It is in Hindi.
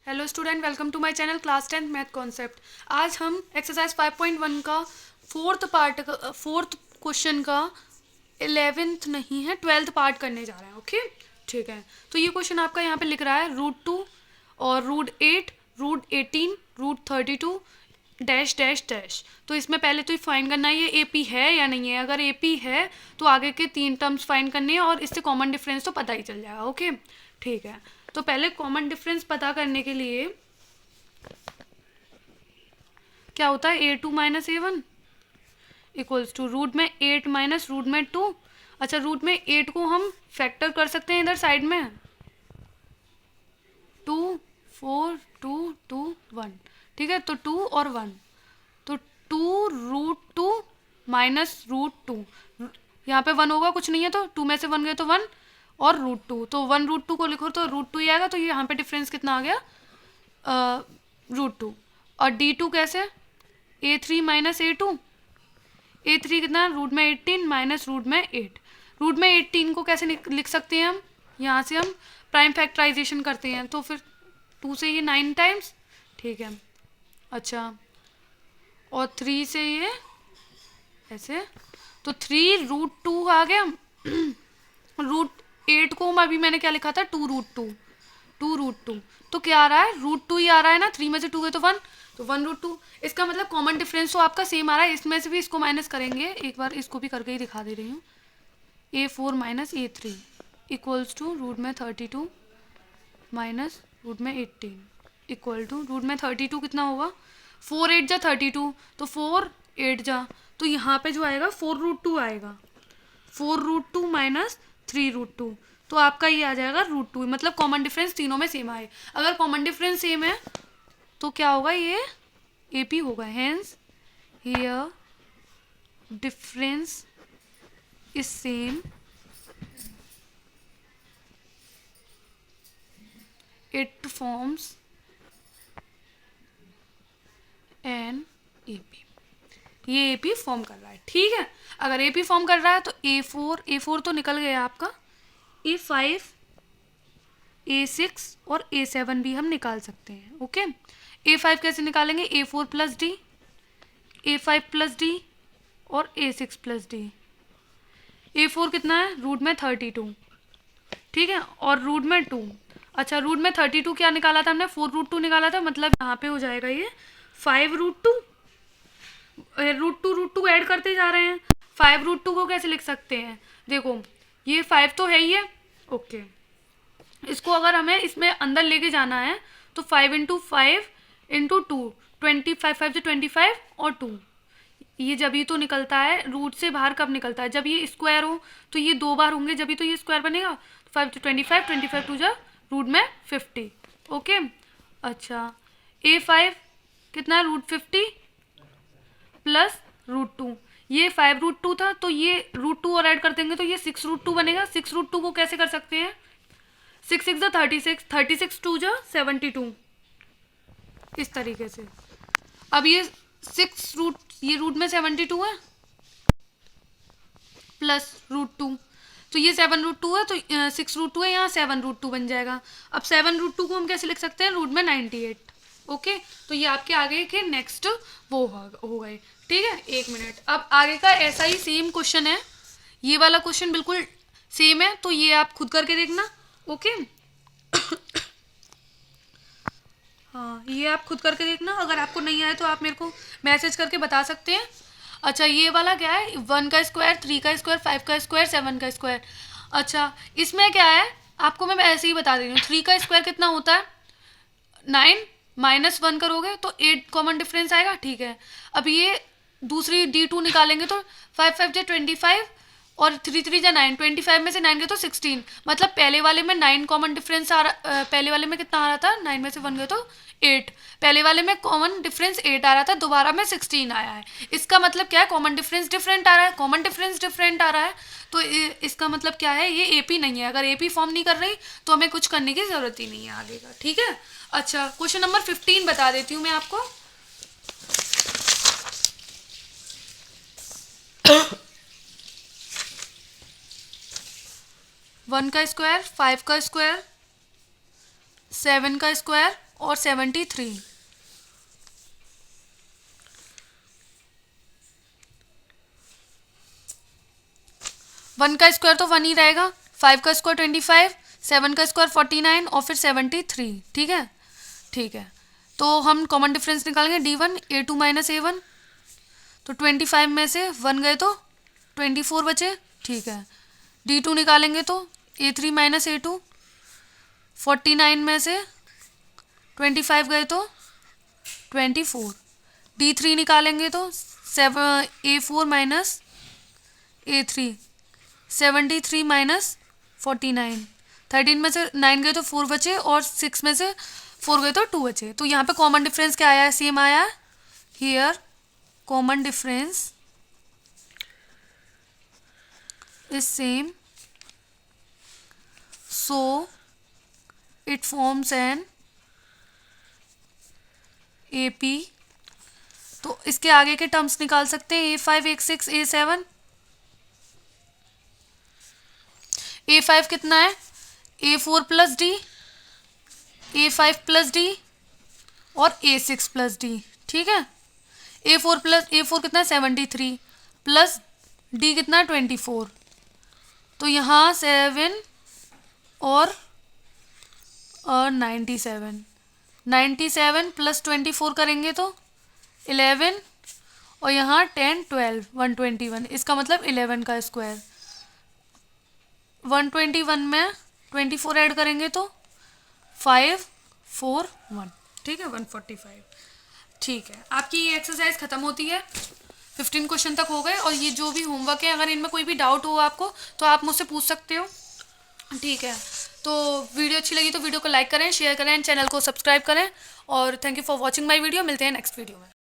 Hello student, welcome to my channel class 10 math concept. आज हम एक्सरसाइज 5.1 का फोर्थ क्वेश्चन का 11th नहीं है 12th पार्ट करने जा रहे हैं। ओके, ठीक है। तो ये क्वेश्चन आपका यहाँ पे लिख रहा है √2 और √8 √18 √32 डैश डैश डैश। तो इसमें पहले तो फाइंड करना है ये एपी है या नहीं है। अगर एपी है तो आगे के 3 टर्म्स फाइंड करने हैं और इससे कॉमन डिफरेंस तो पता ही चल जाएगा। ओके, ठीक है। तो पहले कॉमन डिफरेंस पता करने के लिए क्या होता है, A2 minus A1 equals to root में 8 माइनस रूट में 2। अच्छा, रूट में 8 को हम फैक्टर कर सकते हैं इधर साइड में, 2 4 2 2 1। ठीक है, तो 2 और 1, तो 2√2 माइनस √2। यहाँ पे 1 होगा, कुछ नहीं है, तो 2 में से 1 गए तो 1 और √2, तो 1√2 को लिखो तो √2 ही आएगा। तो ये यहाँ पे डिफरेंस कितना आ गया, √2। और D2 कैसे, A3 माइनस A2। A3 कितना, रूट में 18 माइनस रूट में 8। रूट में 18 को कैसे लिख सकते हैं हम, यहाँ से हम प्राइम फैक्टराइजेशन करते हैं, तो फिर 2 से ये 9 टाइम्स। ठीक है, अच्छा, और 3 से ये ऐसे, तो 3√2 आ गया। √8 को अभी मैंने क्या लिखा था, 2√2। तो क्या आ रहा है, √2 ही आ रहा है ना, 3 में से 2 गए तो 1, तो 1√2। इसका मतलब कॉमन डिफरेंस तो आपका सेम आ रहा है। इसमें से भी इसको माइनस करेंगे, एक बार इसको भी करके ही दिखा दे रही हूँ। A4 minus A3 equals to root में 32 माइनस रूट में 18 इक्वल टू रूट में 32 कितना होगा, 4 8 जा 32, तो 4 8 जा, तो यहाँ पे जो आएगा 4√2 आएगा। 4√2 माइनस 3√2, तो आपका ये आ जाएगा √2। मतलब कॉमन डिफरेंस तीनों में सेम आए। अगर कॉमन डिफरेंस सेम है तो क्या होगा, ये एपी होगा। Hence here difference is same, it forms an AP. ये एपी फॉर्म कर रहा है। ठीक है, अगर एपी फॉर्म कर रहा है तो A4 तो निकल गया आपका, A5 A6 और A7 भी हम निकाल सकते हैं। ओके, A5 कैसे निकालेंगे, A4 plus D, A5 plus D और A6 प्लस डी। A4 कितना है, रूट में 32। ठीक है, और रूट में 2। अच्छा, रूट में 32 क्या निकाला था हमने, 4√2 निकाला था। मतलब यहाँ पे हो जाएगा ये 5√2। √2 ऐड करते जा रहे हैं। 5√2 को कैसे लिख सकते हैं, देखो ये 5 तो है ही है। ओके, इसको अगर हमें इसमें अंदर लेके जाना है तो 5 इंटू 5 इंटू 2, 25 5 से 25 और 2। ये जब ही तो निकलता है, रूट से बाहर कब निकलता है, जब ये स्क्वायर हो, तो ये 2 बार होंगे जब ही तो ये स्क्वायर बनेगा। 5 to 25 25 टू जा रूट में 50। ओके, अच्छा, A5 कितना है, √50 प्लस √2। ये 5√2 था, तो ये √2 और ऐड कर देंगे तो ये 6√2 बनेगा। 6√2 को कैसे कर सकते हैं, 6 6 36, 36 2 72, इस तरीके से। अब ये 6 रूट, ये रूट में 72 है प्लस √2, तो ये 7√2 है, तो 6√2 है, यहाँ 7√2 बन जाएगा। अब 7√2 को हम कैसे लिख सकते हैं, रूट में 98। ओके, तो ये आपके आगे के नेक्स्ट वो हो गए। ठीक है, 1 मिनट। अब आगे का ऐसा ही सेम क्वेश्चन है, ये वाला क्वेश्चन बिल्कुल सेम है, तो ये आप खुद करके देखना। ओके हाँ, ये आप खुद करके देखना। अगर आपको नहीं आए तो आप मेरे को मैसेज करके बता सकते हैं। अच्छा, ये वाला क्या है, 1 का स्क्वायर, 3 का स्क्वायर, 5 का स्क्वायर, 7 का स्क्वायर। अच्छा, इसमें क्या है, आपको मैं ऐसे ही बता दे रही हूँ। 3 का स्क्वायर कितना होता है, 9 माइनस 1 करोगे तो 8 कॉमन डिफरेंस आएगा। ठीक है, अब ये दूसरी D2 निकालेंगे तो 5 5 जा 25 और 3 3 जा 9, 25 में से 9 गए तो 16। मतलब पहले वाले में 9 कॉमन डिफरेंस आ रहा, पहले वाले में कितना आ रहा था, 9 में से 1 गए तो 8। पहले वाले में कॉमन डिफरेंस 8 आ रहा था, दोबारा में 16 आया है। इसका मतलब क्या है, कॉमन डिफरेंस डिफरेंट आ रहा है। कॉमन डिफरेंस डिफरेंट आ रहा है तो इसका मतलब क्या है, ये एपी नहीं है। अगर एपी फॉर्म नहीं कर रही तो हमें कुछ करने की जरूरत ही नहीं है आगे का। ठीक है, अच्छा, क्वेश्चन नंबर 15 बता देती हूँ मैं आपको। वन का स्क्वायर, 5 का स्क्वायर, 7 का स्क्वायर और 73। 1 का स्क्वायर तो 1 ही रहेगा, 5 का स्क्वायर 25, 7 का स्क्वायर 49 और फिर 73। ठीक है, ठीक है। तो हम कॉमन डिफरेंस निकालेंगे D1 A2 माइनस A1। तो 25 में से 1 गए तो 24 बचे। ठीक है, D2 निकालेंगे तो A3 माइनस A2, 49 में से 25 गए तो 24। D3 निकालेंगे तो 7 A4 माइनस A3, 73 माइनस 49। 13 में से 9 गए तो 4 बचे और 6 में से 4 गए तो 2 बचे। तो यहाँ पे कॉमन डिफरेंस क्या आया है, सेम आया है। Here common difference is same, so it forms an AP। तो इसके आगे के टर्म्स निकाल सकते हैं, A5 A6 A7। A5 कितना है, A4 plus D, A5 plus D और A6 प्लस D। ठीक है, A4 कितना है 73 प्लस D कितना है 24। तो यहाँ 7 और 97 प्लस 24 करेंगे तो 11 और यहाँ 10 12 121। इसका मतलब 11 का स्क्वायर। 121 में 24 ऐड करेंगे तो 541। ठीक है, 145। ठीक है, आपकी ये एक्सरसाइज ख़त्म होती है। 15 क्वेश्चन तक हो गए और ये जो भी होमवर्क है, अगर इनमें कोई भी डाउट हो आपको तो आप मुझसे पूछ सकते हो। ठीक है, तो वीडियो अच्छी लगी तो वीडियो को लाइक करें, शेयर करें, चैनल को सब्सक्राइब करें और thank you for watching my video. मिलते हैं नेक्स्ट वीडियो में।